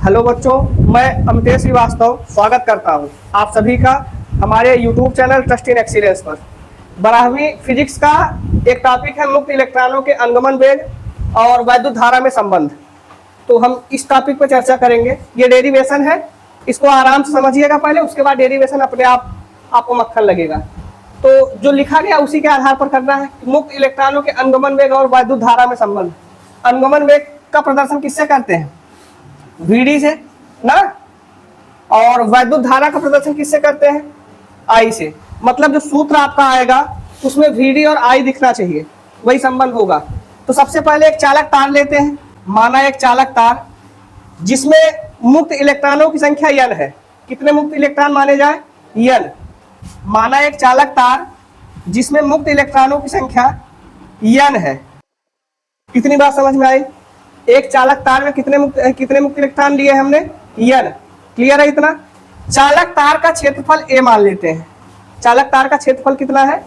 Hello बच्चों, मैं अमितेश श्रीवास्तव स्वागत करता हूं आप सभी का हमारे YouTube channel trust in excellence पर। 12वीं फिजिक्स का एक टॉपिक है मुक्त इलेक्ट्रॉनों के अनुगमन वेग और वैद्युत धारा में संबंध। तो हम इस टॉपिक पर चर्चा करेंगे। ये डेरिवेशन है, इसको आराम से समझिएगा पहले, उसके बाद डेरिवेशन अपने आप आपको मक्खन लगेगा। तो जो लिखा गया उसी के आधार पर करना है। मुक्त इलेक्ट्रॉनों के अनुगमन वेग और वैद्युत धारा में संबंध। अनुगमन वेग का प्रदर्शन किससे करते हैं? Vd से ना। और वैद्युत धारा का प्रदर्शन किससे करते हैं? I से। मतलब जो सूत्र आपका आएगा उसमें Vd और I दिखना चाहिए, वही संबंध होगा। तो सबसे पहले एक चालक तार लेते हैं। माना एक चालक तार जिसमें मुक्त इलेक्ट्रॉनों की संख्या n है। कितने मुक्त इलेक्ट्रॉन माने जाए? n। माना एक चालक तार जिसमें मुक्त इलेक्ट्रॉनों की संख्या n है। कितनी बात समझ में आई? एक चालक तार में कितने मुक्त इलेक्ट्रॉन लिए हमने? n। क्लियर है इतना? चालक तार का क्षेत्रफल a मान लेते हैं। चालक तार का क्षेत्रफल कितना है?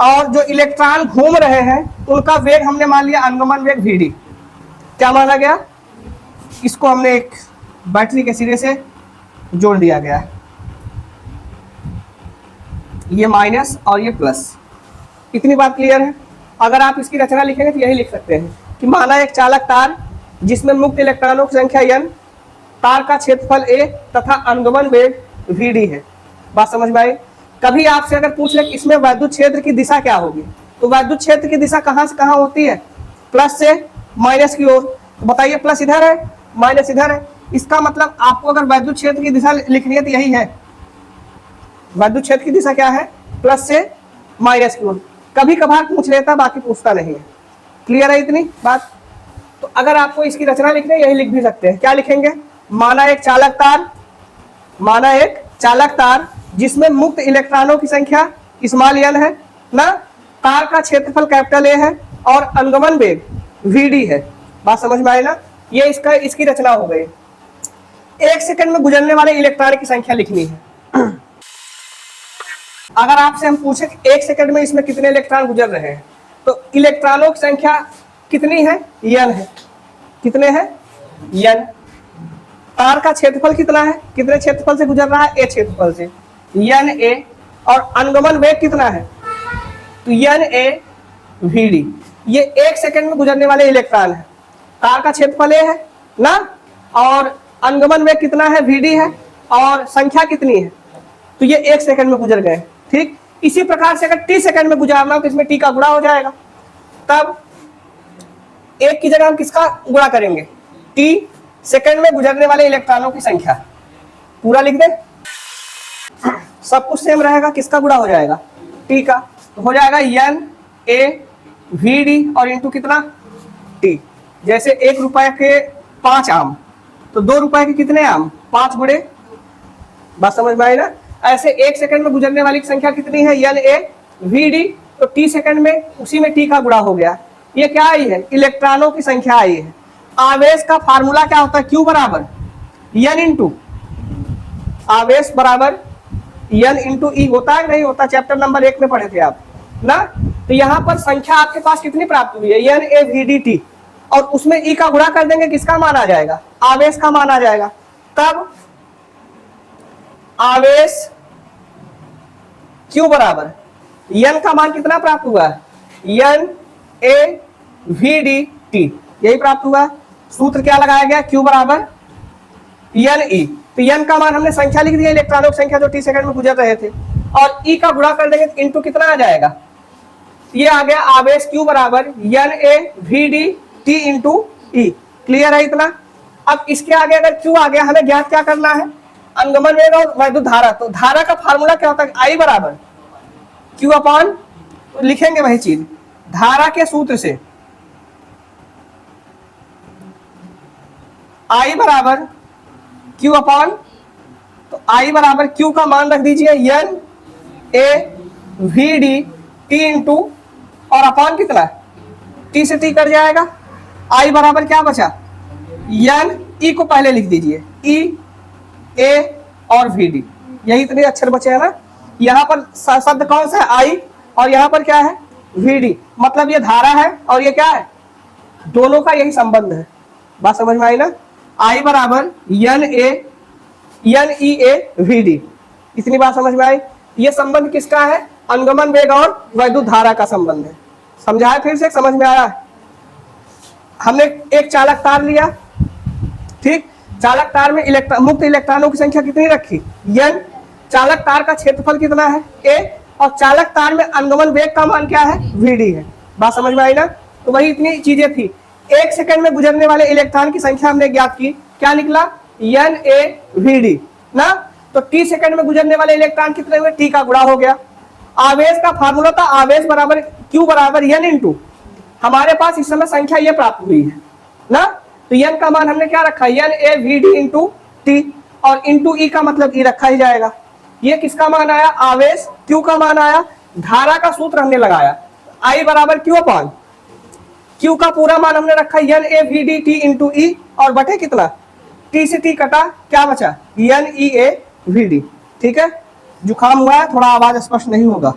और जो इलेक्ट्रॉन घूम रहे हैं उनका वेग हमने मान लिया अनुगमन वेग Vd। क्या माना गया? इसको हमने एक बैटरी के सिरे से जोड़ दिया गया, ये माइनस और ये प्लस। इतनी बात क्लियर है? अगर आप इसकी रचना लिखेंगे तो यही लिख सकते हैं कि माना एक चालक तार जिसमें मुक्त इलेक्ट्रॉनों की संख्या n, तार का क्षेत्रफल a तथा अनुगमन वेग Vd है। बात समझ में आई? कभी आपसे अगर पूछ ले कि इसमें वैद्युत क्षेत्र की दिशा क्या होगी, तो वैद्युत क्षेत्र की दिशा कहां से कहां होती है? प्लस से माइनस की ओर। तो बताइए, प्लस इधर है, माइनस इधर है। इसका मतलब आपको अगर वैद्युत क्षेत्र की दिशा लिखनी है तो यही है। वैद्युत क्षेत्र की दिशा क्या है? प्लस से माइनस की ओर। कभी कभार पूछ लेता, बाकी पूछता नहीं है। क्लियर है इतनी बात? तो अगर आपको इसकी रचना लिखनी है, यही लिख भी सकते हैं। क्या लिखेंगे? माना एक चालक तार जिसमें मुक्त इलेक्ट्रॉनों की संख्या स्मॉल n है ना, तार का क्षेत्रफल कैपिटल A है और अनुगमन वेग Vd है। बात समझ में आई ना? ये इसकी रचना हो गई। 1 सेकंड में गुजरने वाले इलेक्ट्रॉन की संख्या लिखनी है। अगर आपसे हम पूछे कि 1 सेकंड में इसमें कितने इलेक्ट्रॉन गुजर रहे हैं, तो इलेक्ट्रॉनों की संख्या कितनी है? n है। कितने हैं? n। तार का क्षेत्रफल कितना है? कितने क्षेत्रफल से गुजर रहा है? a क्षेत्रफल से, na। और अनुगमन वेग कितना है? तो na Vd। ये 1 सेकंड में गुजरने वाले इलेक्ट्रॉन है। तार का क्षेत्रफल a है ना, और अनुगमन वेग कितना है? Vd है। और संख्या कितनी है? तो ये 1 सेकंड में गुजर गए। ठीक इसी प्रकार से अगर t सेकंड में गुजारना हो तो इसमें t का गुणा हो जाएगा। तब 1 की जगह हम किसका गुणा करेंगे? t सेकंड में गुजरने वाले इलेक्ट्रॉनों की संख्या। पूरा लिख दे, सब कुछ सेम रहेगा। किसका गुणा हो जाएगा? t का। तो हो जाएगा na Vd और इंटू कितना? t। जैसे 1 रुपए के 5 आम, तो 2 रुपए के कितने आम? 5 गुणे। बात समझ में आई ना? ऐसे 1 सेकंड में गुजरने वाली की संख्या कितनी है? na Vd। तो t सेकंड में उसी में t का गुणा हो गया। ये क्या आई है? इलेक्ट्रॉनों की संख्या आई है। आवेश का फार्मूला क्या होता है? Q बराबर n इंटू आवेश बराबर n इंटू E होता है नहीं होता? चैप्टर नंबर 1 में पढ़े थे आप ना। तो यहाँ पर संख्या आपके पास कितनी प्राप्त हुई है? na Vdt। और उसमें E का गुणा कर देंगे, किसका मान आ जाएगा? आवेश का मान आ जाएगा। तब आवेश Q बराबर n का मान कितना प्राप्त हुआ है? na Vdt, यही प्राप्त हुआ। सूत्र क्या लगाया गया? Q बराबर ne। तो n का मान हमने संख्या लिख दिया, इलेक्ट्रॉनों की संख्या जो t सेकंड में गुजर रहे थे, और E का गुणा कर देंगे तो इंटू कितना आ जाएगा? ये आ गया आवेश Q बराबर na Vdt into E। Clear है इतना? अब इसके आगे अगर Q आ गया, हमें ज्ञात क्या करना है? अनुगमन वेग और वैद्युत धारा। तो धारा का फार्मूला क्या होता है? I बराबर Q अपॉन, तो लिखेंगे वही चीज धारा के सूत्र से। I बराबर Q अपॉन, तो I बराबर Q का मान रख दीजिए na Vdt इंटू, और अपॉन कितना? t से t कट जाएगा। I बराबर क्या बचा? n। E को पहले लिख दीजिए, E a और Vd। यही इतने अक्षर बचे हैं ना। यहाँ पर शब्द कौन सा है? I, और यहाँ पर क्या है? Vd। मतलब ये धारा है और ये क्या है? दोनों का यही संबंध है। बात समझ में आई ना? I बराबर N E A V D. इतनी बात समझ में आई। ये संबंध किसका है? अनुगमन वेग और वैद्युत धारा का संबंध है। समझा है? फिर से समझ में आया? हमने एक चालक तार लिया, ठीक, चालक तार में मुक्त इलेक्ट्रॉनों की संख्या कितनी रखी? n। चालक तार का क्षेत्रफल कितना है? a। और चालक तार में अनुगमन वेग का मान क्या है? vd है। बात समझ में आई ना? तो वही इतनी चीजें थी। 1 सेकंड में गुजरने वाले इलेक्ट्रॉन की संख्या हमने ज्ञात की, क्या निकला? NaVd ना। तो t सेकंड में गुजरने वाले इलेक्ट्रॉन कितने हुए? t का गुणा हो गया। आवेश का फार्मूला था आवेश बराबर q बराबर n इंटू, हमारे पास इस समय संख्या ये प्राप्त हुई है ना। तो n का मान हमने क्या रखा? NaVd इंटू टी, और इंटू ई का मतलब ई रखा ही जाएगा। ये किसका मान आया? आवेश। q का मान आया। धारा का सूत्र हमने लगाया I बराबर q अपान q का पूरा मान हमने रखा NaVd t इंटू ई, और बटे कितना? t से t कटा, क्या बचा? NeaVd। ठीक है, जुकाम हुआ है, थोड़ा आवाज स्पष्ट नहीं होगा।